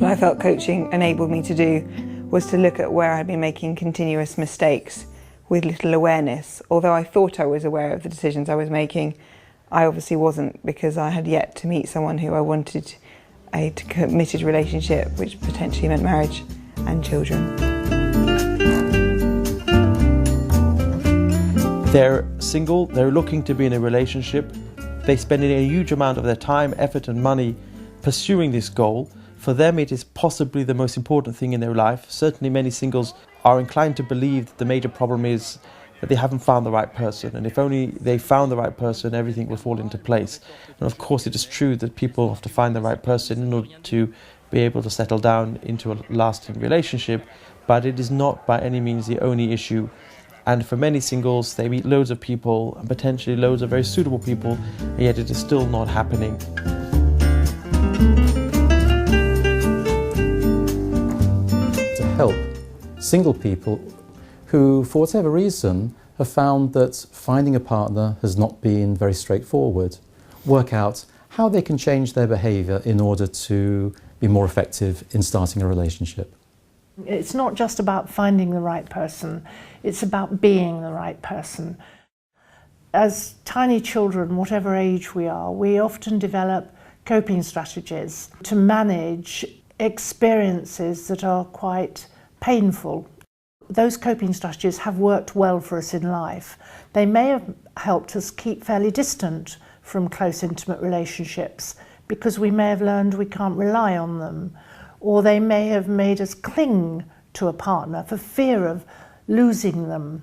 What I felt coaching enabled me to do was to look at where I'd been making continuous mistakes with little awareness. Although I thought I was aware of the decisions I was making, I obviously wasn't, because I had yet to meet someone who I wanted a committed relationship, which potentially meant marriage and children. They're single, they're looking to be in a relationship, they spend a huge amount of their time, effort and money pursuing this goal. For them it is possibly the most important thing in their life. Certainly many singles are inclined to believe that the major problem is that they haven't found the right person, and if only they found the right person, everything will fall into place. And of course it is true that people have to find the right person in order to be able to settle down into a lasting relationship, but it is not by any means the only issue. And for many singles, they meet loads of people, and potentially loads of very suitable people, and yet it is still not happening. To help single people who, for whatever reason, have found that finding a partner has not been very straightforward, work out how they can change their behaviour in order to be more effective in starting a relationship. It's not just about finding the right person, it's about being the right person. As tiny children, whatever age we are, we often develop coping strategies to manage experiences that are quite painful. Those coping strategies have worked well for us in life. They may have helped us keep fairly distant from close, intimate relationships because we may have learned we can't rely on them, or they may have made us cling to a partner for fear of losing them.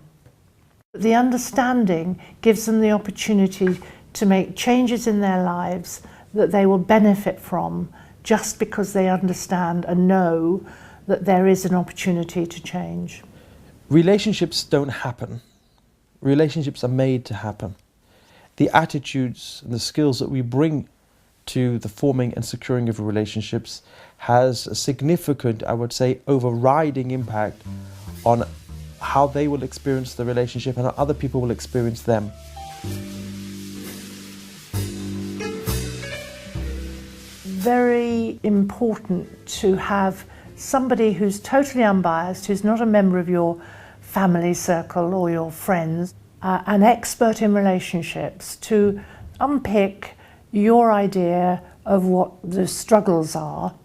The understanding gives them the opportunity to make changes in their lives that they will benefit from, just because they understand and know that there is an opportunity to change. Relationships don't happen. Relationships are made to happen. The attitudes and the skills that we bring to the forming and securing of relationships has a significant, I would say, overriding impact on how they will experience the relationship and how other people will experience them. Very important to have somebody who's totally unbiased, who's not a member of your family circle or your friends, an expert in relationships, to unpick your idea of what the struggles are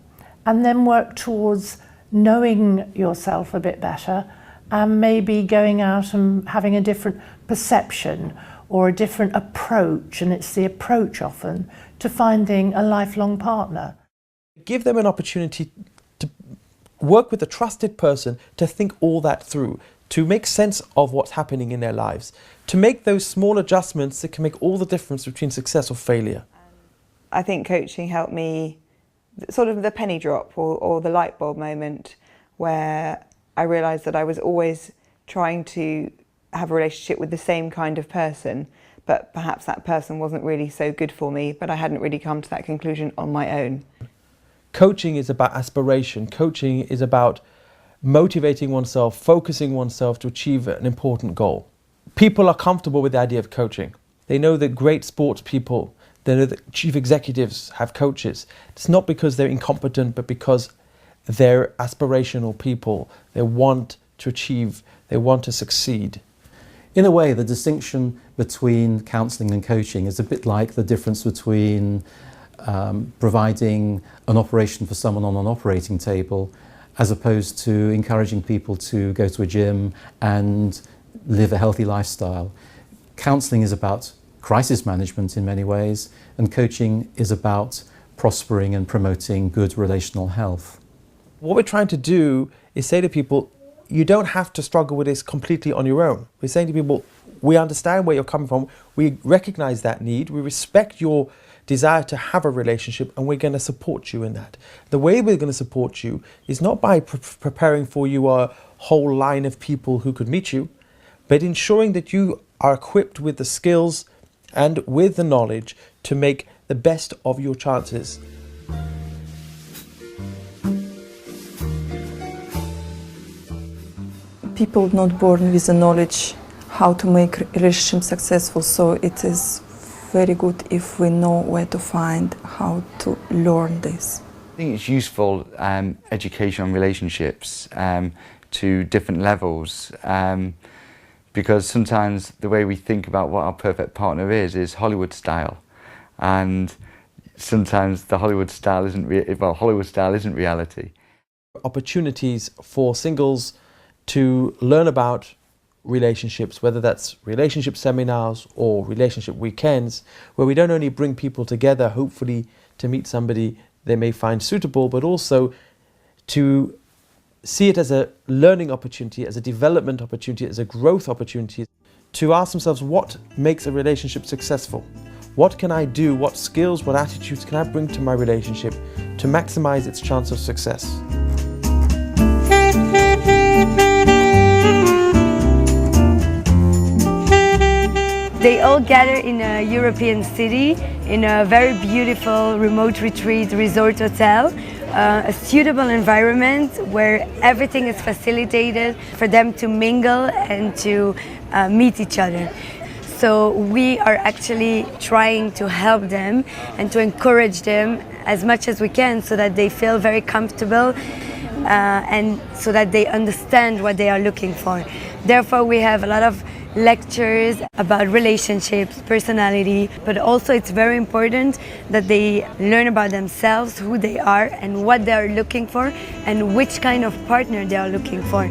and then work towards knowing yourself a bit better and maybe going out and having a different perception or a different approach, and it's the approach often, to finding a lifelong partner. Give them an opportunity to work with a trusted person to think all that through, to make sense of what's happening in their lives, to make those small adjustments that can make all the difference between success or failure. I think coaching helped me, sort of the penny drop or the light bulb moment, where I realised that I was always trying to have a relationship with the same kind of person, but perhaps that person wasn't really so good for me, but I hadn't really come to that conclusion on my own. Coaching is about aspiration. Coaching is about motivating oneself, focusing oneself to achieve an important goal. People are comfortable with the idea of coaching. They know that great sports people, they know that chief executives have coaches. It's not because they're incompetent, but because they're aspirational people. They want to achieve, they want to succeed. In a way, the distinction between counselling and coaching is a bit like the difference between providing an operation for someone on an operating table as opposed to encouraging people to go to a gym and live a healthy lifestyle. Counselling is about crisis management in many ways, and coaching is about prospering and promoting good relational health. What we're trying to do is say to people, you don't have to struggle with this completely on your own. We're saying to people, we understand where you're coming from, we recognise that need, we respect your desire to have a relationship, and we're going to support you in that. The way we're going to support you is not by preparing for you a whole line of people who could meet you, but ensuring that you are equipped with the skills and with the knowledge to make the best of your chances. People not born with the knowledge how to make relationship successful, so it is very good if we know where to find how to learn this. I think it's useful education on relationships to different levels, because sometimes the way we think about what our perfect partner is Hollywood style, and sometimes the Hollywood style isn't reality. Opportunities for singles to learn about relationships, whether that's relationship seminars or relationship weekends, where we don't only bring people together, hopefully to meet somebody they may find suitable, but also to see it as a learning opportunity, as a development opportunity, as a growth opportunity, to ask themselves what makes a relationship successful. What can I do, what skills, what attitudes can I bring to my relationship to maximize its chance of success? They all gather in a European city, in a very beautiful remote retreat resort hotel, a suitable environment where everything is facilitated for them to mingle and to meet each other. So we are actually trying to help them and to encourage them as much as we can so that they feel very comfortable and so that they understand what they are looking for. Therefore, we have a lot of lectures about relationships, personality, but also it's very important that they learn about themselves, who they are and what they are looking for and which kind of partner they are looking for.